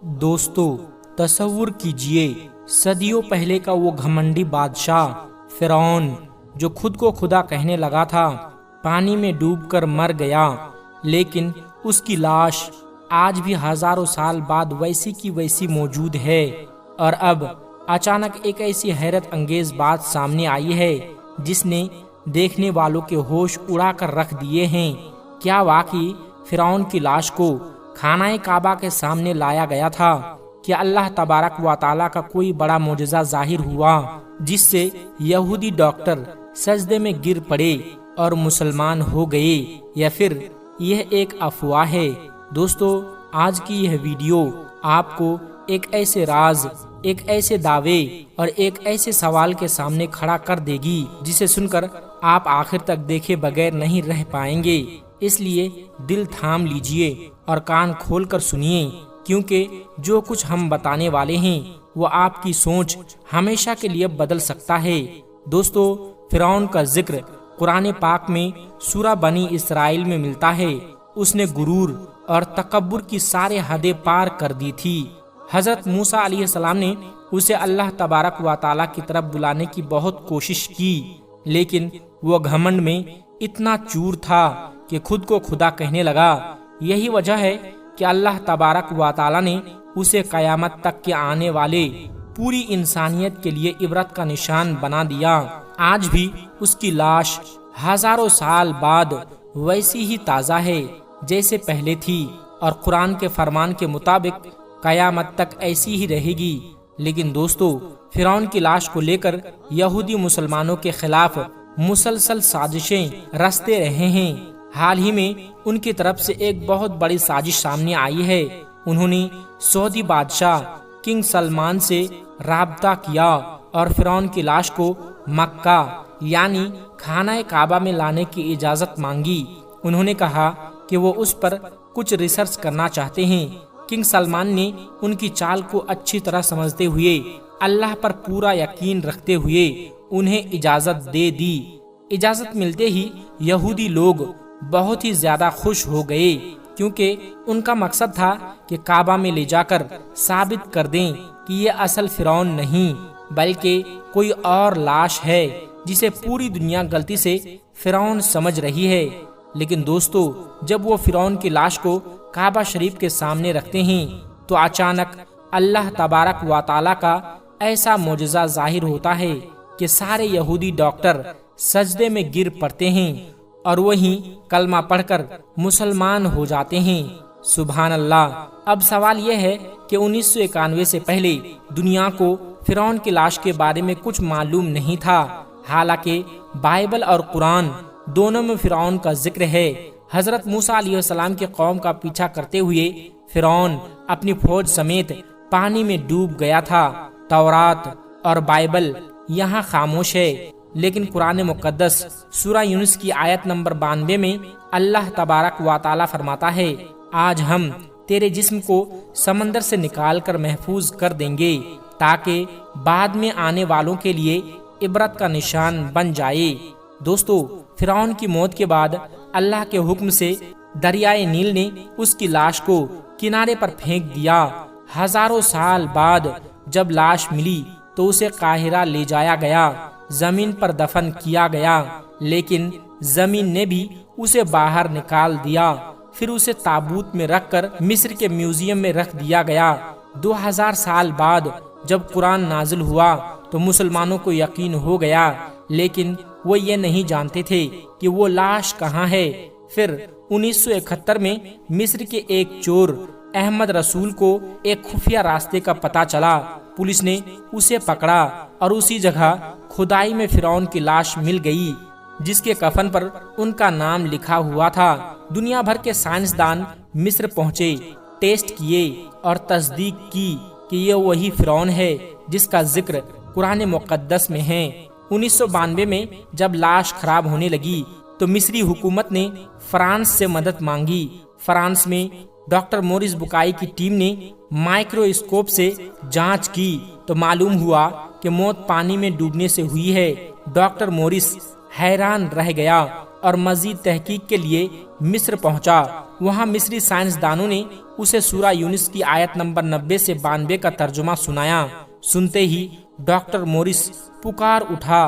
دوستو تصور کیجئے صدیوں پہلے کا وہ گھمنڈی بادشاہ فرعون جو خود کو خدا کہنے لگا تھا، پانی میں ڈوب کر مر گیا، لیکن اس کی لاش آج بھی ہزاروں سال بعد ویسی کی ویسی موجود ہے۔ اور اب اچانک ایک ایسی حیرت انگیز بات سامنے آئی ہے جس نے دیکھنے والوں کے ہوش اڑا کر رکھ دیے ہیں۔ کیا واقعی فرعون کی لاش کو خانہ کعبہ کے سامنے لایا گیا تھا؟ کہ اللہ تبارک و تعالیٰ کا کوئی بڑا معجزہ ظاہر ہوا جس سے یہودی ڈاکٹر سجدے میں گر پڑے اور مسلمان ہو گئے، یا پھر یہ ایک افواہ ہے؟ دوستو آج کی یہ ویڈیو آپ کو ایک ایسے راز، ایک ایسے دعوے اور ایک ایسے سوال کے سامنے کھڑا کر دے گی جسے سن کر آپ آخر تک دیکھے بغیر نہیں رہ پائیں گے۔ اس لیے دل تھام لیجئے اور کان کھول کر سنیے، کیونکہ جو کچھ ہم بتانے والے ہیں وہ آپ کی سوچ ہمیشہ کے لیے بدل سکتا ہے۔ دوستو فرعون کا ذکر قرآن پاک میں سورہ بنی اسرائیل میں ملتا ہے۔ اس نے غرور اور تکبر کی سارے حدیں پار کر دی تھی۔ حضرت موسیٰ علیہ السلام نے اسے اللہ تبارک و تعالیٰ کی طرف بلانے کی بہت کوشش کی، لیکن وہ گھمنڈ میں اتنا چور تھا کہ خود کو خدا کہنے لگا۔ یہی وجہ ہے کہ اللہ تبارک و تعالیٰ نے اسے قیامت تک کے آنے والے پوری انسانیت کے لیے عبرت کا نشان بنا دیا۔ آج بھی اس کی لاش ہزاروں سال بعد ویسی ہی تازہ ہے جیسے پہلے تھی، اور قرآن کے فرمان کے مطابق قیامت تک ایسی ہی رہے گی۔ لیکن دوستو فرعون کی لاش کو لے کر یہودی مسلمانوں کے خلاف مسلسل سازشیں رچتے رہے ہیں۔ حال ہی میں ان کی طرف سے ایک بہت بڑی سازش سامنے آئی ہے۔ انہوں نے سعودی بادشاہ کنگ سلمان سے رابطہ کیا اور فرعون کی لاش کو مکہ یعنی خانہ کعبہ میں لانے کی اجازت مانگی۔ انہوں نے کہا کہ وہ اس پر کچھ ریسرچ کرنا چاہتے ہیں۔ کنگ سلمان نے ان کی چال کو اچھی طرح سمجھتے ہوئے، اللہ پر پورا یقین رکھتے ہوئے انہیں اجازت دے دی۔ اجازت ملتے ہی یہودی لوگ بہت ہی زیادہ خوش ہو گئے، کیونکہ ان کا مقصد تھا کہ کعبہ میں لے جا کر ثابت کر دیں کہ یہ اصل فرعون نہیں بلکہ کوئی اور لاش ہے جسے پوری دنیا غلطی سے فرعون سمجھ رہی ہے۔ لیکن دوستو جب وہ فرعون کی لاش کو کعبہ شریف کے سامنے رکھتے ہیں تو اچانک اللہ تبارک و تعالیٰ کا ایسا معجزہ ظاہر ہوتا ہے کہ سارے یہودی ڈاکٹر سجدے میں گر پڑتے ہیں اور وہیں کلمہ پڑھ کر مسلمان ہو جاتے ہیں۔ سبحان اللہ۔ اب سوال یہ ہے کہ 1991 سے پہلے دنیا کو فرعون کی لاش کے بارے میں کچھ معلوم نہیں تھا، حالانکہ بائبل اور قرآن دونوں میں فرعون کا ذکر ہے۔ حضرت موسیٰ علیہ السلام کی قوم کا پیچھا کرتے ہوئے فرعون اپنی فوج سمیت پانی میں ڈوب گیا تھا۔ تورات اور بائبل یہاں خاموش ہے، لیکن قرآن مقدس سورہ یونس کی آیت نمبر 92 میں اللہ تبارک و تعالیٰ فرماتا ہے، آج ہم تیرے جسم کو سمندر سے نکال کر محفوظ کر دیں گے تاکہ بعد میں آنے والوں کے لیے عبرت کا نشان بن جائے۔ دوستو فرعون کی موت کے بعد اللہ کے حکم سے دریائے نیل نے اس کی لاش کو کنارے پر پھینک دیا۔ ہزاروں سال بعد جب لاش ملی تو اسے قاہرہ لے جایا گیا، زمین پر دفن کیا گیا، لیکن زمین نے بھی اسے باہر نکال دیا۔ پھر اسے تابوت میں رکھ کر مصر کے میوزیم میں رکھ دیا گیا۔ 2000 سال بعد جب قرآن نازل ہوا تو مسلمانوں کو یقین ہو گیا، لیکن وہ یہ نہیں جانتے تھے کہ وہ لاش کہاں ہے۔ پھر 1971 میں مصر کے ایک چور احمد رسول کو ایک خفیہ راستے کا پتہ چلا۔ پولیس نے اسے پکڑا اور اسی جگہ کھدائی میں فرعون کی لاش مل گئی جس کے کفن پر ان کا نام لکھا ہوا تھا۔ دنیا بھر کے سائنسدان مصر پہنچے، ٹیسٹ کیے اور تصدیق کی کہ یہ وہی فرعون ہے جس کا ذکر قرآن مقدس میں ہے۔ 1992 میں جب لاش خراب ہونے لگی تو مصری حکومت نے فرانس سے مدد مانگی۔ فرانس میں ڈاکٹر مورس بکائی کی ٹیم نے مائکرواسکوپ سے جانچ کی تو معلوم ہوا کہ موت پانی میں ڈوبنے سے ہوئی ہے۔ ڈاکٹر مورس حیران رہ گیا اور مزید تحقیق کے لیے مصر پہنچا۔ وہاں مصری سائنسدانوں نے اسے سورہ یونس کی آیت نمبر 90 سے 92 کا ترجمہ سنایا۔ سنتے ہی ڈاکٹر مورس پکار اٹھا،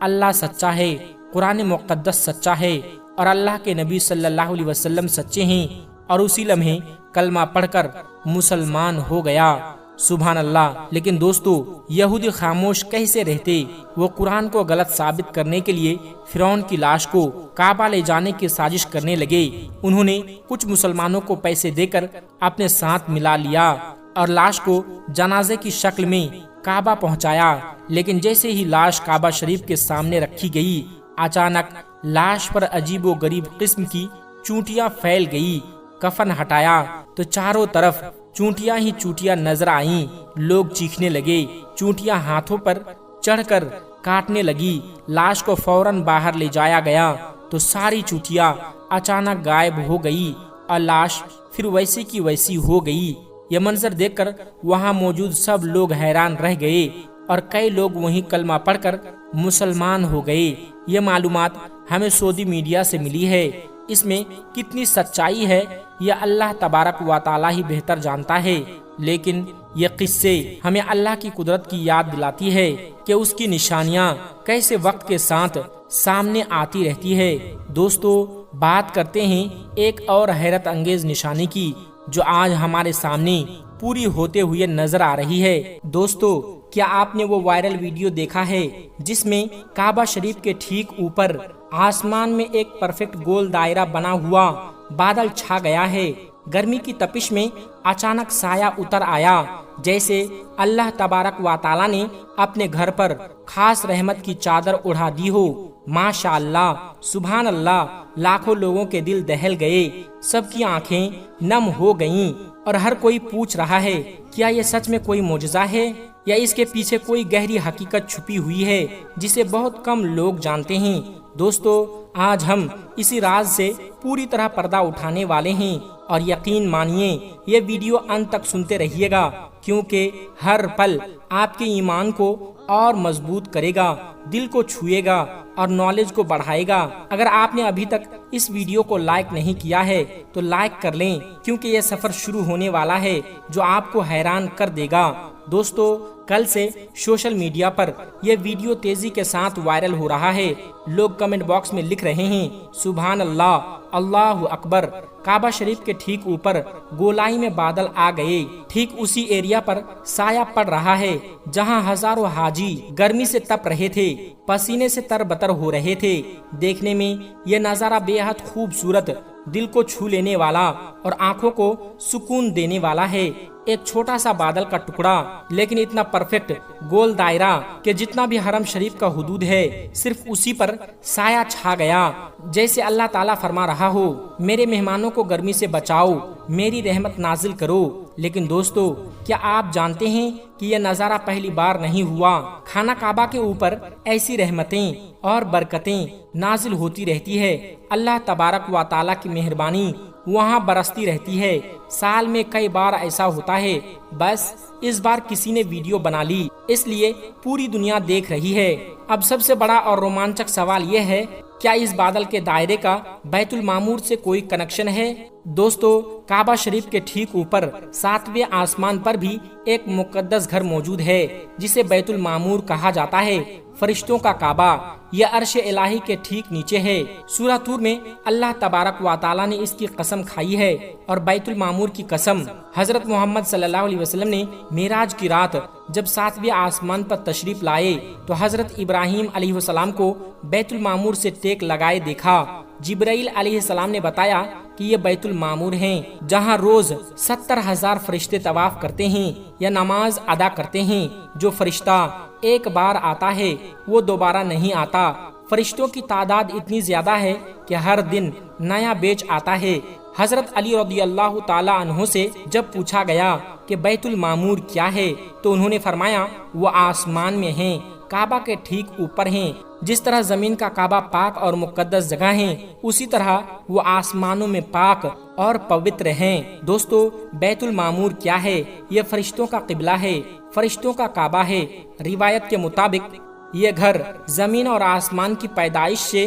اللہ سچا ہے، قرآن مقدس سچا ہے اور اللہ کے نبی صلی اللہ علیہ وسلم سچے ہیں، اور اسی لمحے کلمہ پڑھ کر مسلمان ہو گیا۔ سبحان اللہ۔ لیکن دوستو، یہودی خاموش کیسے رہتے؟ وہ قرآن کو غلط ثابت کرنے کے لیے فرعون کی لاش کو کعبہ لے جانے کی سازش کرنے لگے۔ انہوں نے کچھ مسلمانوں کو پیسے دے کر اپنے ساتھ ملا لیا اور لاش کو جنازے کی شکل میں کعبہ پہنچایا۔ لیکن جیسے ہی لاش کعبہ شریف کے سامنے رکھی گئی، اچانک لاش پر عجیب و غریب قسم کی چونٹیاں پھیل گئی۔ کفن ہٹایا تو چاروں طرف چونٹیاں ہی چونٹیاں نظر آئیں۔ لوگ چیخنے لگے، چونٹیاں ہاتھوں پر چڑھ کر کاٹنے لگی۔ لاش کو فوراً باہر لے جایا گیا تو ساری چونٹیاں اچانک غائب ہو گئی اور لاش پھر ویسی کی ویسی ہو گئی۔ یہ منظر دیکھ کر وہاں موجود سب لوگ حیران رہ گئے اور کئی لوگ وہیں کلمہ پڑھ کر مسلمان ہو گئے۔ یہ معلومات ہمیں سعودی میڈیا سے ملی ہے۔ اس میں کتنی سچائی ہے یہ اللہ تبارک و تعالی ہی بہتر جانتا ہے، لیکن یہ قصے ہمیں اللہ کی قدرت کی یاد دلاتی ہے کہ اس کی نشانیاں کیسے وقت کے ساتھ سامنے آتی رہتی ہے۔ دوستو، بات کرتے ہیں ایک اور حیرت انگیز نشانی کی جو آج ہمارے سامنے پوری ہوتے ہوئے نظر آ رہی ہے۔ دوستو، کیا آپ نے وہ وائرل ویڈیو دیکھا ہے جس میں کعبہ شریف کے ٹھیک اوپر آسمان میں ایک پرفیکٹ گول دائرہ بنا ہوا بادل چھا گیا ہے؟ گرمی کی تپش میں اچانک سایہ اتر آیا، جیسے اللہ تبارک و تعالی نے اپنے گھر پر خاص رحمت کی چادر اڑا دی ہو۔ ماشاء اللہ، سبحان اللہ۔ لاکھوں لوگوں کے دل دہل گئے، سب کی آنکھیں نم ہو گئیں اور ہر کوئی پوچھ رہا ہے، کیا یہ سچ میں کوئی معجزہ ہے یا اس کے پیچھے کوئی گہری حقیقت چھپی ہوئی ہے جسے بہت کم لوگ جانتے ہیں؟ دوستو، آج ہم اسی راز سے پوری طرح پردہ اٹھانے والے ہیں، اور یقین مانیے یہ ویڈیو انت تک سنتے رہیے گا، کیونکہ ہر پل آپ کے ایمان کو اور مضبوط کرے گا، دل کو چھوئے گا اور نالج کو بڑھائے گا۔ اگر آپ نے ابھی تک اس ویڈیو کو لائک نہیں کیا ہے تو لائک کر لیں، کیونکہ یہ سفر شروع ہونے والا ہے جو آپ کو حیران کر دے گا۔ دوستو، کل سے سوشل میڈیا پر یہ ویڈیو تیزی کے ساتھ وائرل ہو رہا ہے۔ لوگ کمنٹ باکس میں لکھ رہے ہیں، سبحان اللہ، اللہ اکبر۔ کعبہ شریف کے ٹھیک اوپر گولائی میں بادل آ گئے۔ ٹھیک اسی ایریا پر سایہ پڑ رہا ہے جہاں ہزاروں حاجی گرمی سے تپ رہے تھے، پسینے سے تربتر ہو رہے تھے۔ دیکھنے میں یہ نظارہ بے حد خوبصورت، دل کو چھو لینے والا اور آنکھوں کو سکون دینے والا ہے۔ ایک چھوٹا سا بادل کا ٹکڑا، لیکن اتنا پرفیکٹ گول دائرہ کہ جتنا بھی حرم شریف کا حدود ہے صرف اسی پر سایہ چھا گیا، جیسے اللہ تعالیٰ فرما رہا ہو، میرے مہمانوں کو گرمی سے بچاؤ، میری رحمت نازل کرو۔ لیکن دوستو، کیا آپ جانتے ہیں کہ یہ نظارہ پہلی بار نہیں ہوا؟ خانہ کعبہ کے اوپر ایسی رحمتیں اور برکتیں نازل ہوتی رہتی ہے۔ اللہ تبارک و تعالیٰ کی مہربانی وہاں برستی رہتی ہے۔ سال میں کئی بار ایسا ہوتا ہے، بس اس بار کسی نے ویڈیو بنا لی، اس لیے پوری دنیا دیکھ رہی ہے۔ اب سب سے بڑا اور رومانچک سوال یہ ہے، کیا اس بادل کے دائرے کا بیت المعمور سے کوئی کنیکشن ہے؟ دوستو، کعبہ شریف کے ٹھیک اوپر 7ویں آسمان پر بھی ایک مقدس گھر موجود ہے جسے بیت المعمور کہا جاتا ہے، فرشتوں کا کعبہ۔ یہ عرش الہی کے ٹھیک نیچے ہے۔ سورہ طور میں اللہ تبارک و تعالیٰ نے اس کی قسم کھائی ہے، اور بیت المعمور کی قسم حضرت محمد صلی اللہ علیہ وسلم نے معراج کی رات جب 7ویں آسمان پر تشریف لائے تو حضرت ابراہیم علیہ السلام کو بیت المعمور سے ٹیک لگائے دیکھا۔ جبرائیل علیہ السلام نے بتایا کہ یہ بیت المعمور ہیں جہاں روز 70,000 فرشتے طواف کرتے ہیں یا نماز ادا کرتے ہیں۔ جو فرشتہ ایک بار آتا ہے وہ دوبارہ نہیں آتا۔ فرشتوں کی تعداد اتنی زیادہ ہے کہ ہر دن نیا بیچ آتا ہے۔ حضرت علی رضی اللہ تعالی عنہ سے جب پوچھا گیا کہ بیت المعمور کیا ہے تو انہوں نے فرمایا، وہ آسمان میں ہیں، کعبہ کے ٹھیک اوپر ہیں۔ جس طرح زمین کا کعبہ پاک اور مقدس جگہ ہیں، اسی طرح وہ آسمانوں میں پاک اور پوتر ہیں۔ دوستو، بیت المعمور کیا ہے؟ یہ فرشتوں کا قبلہ ہے، فرشتوں کا کعبہ ہے۔ روایت کے مطابق یہ گھر زمین اور آسمان کی پیدائش سے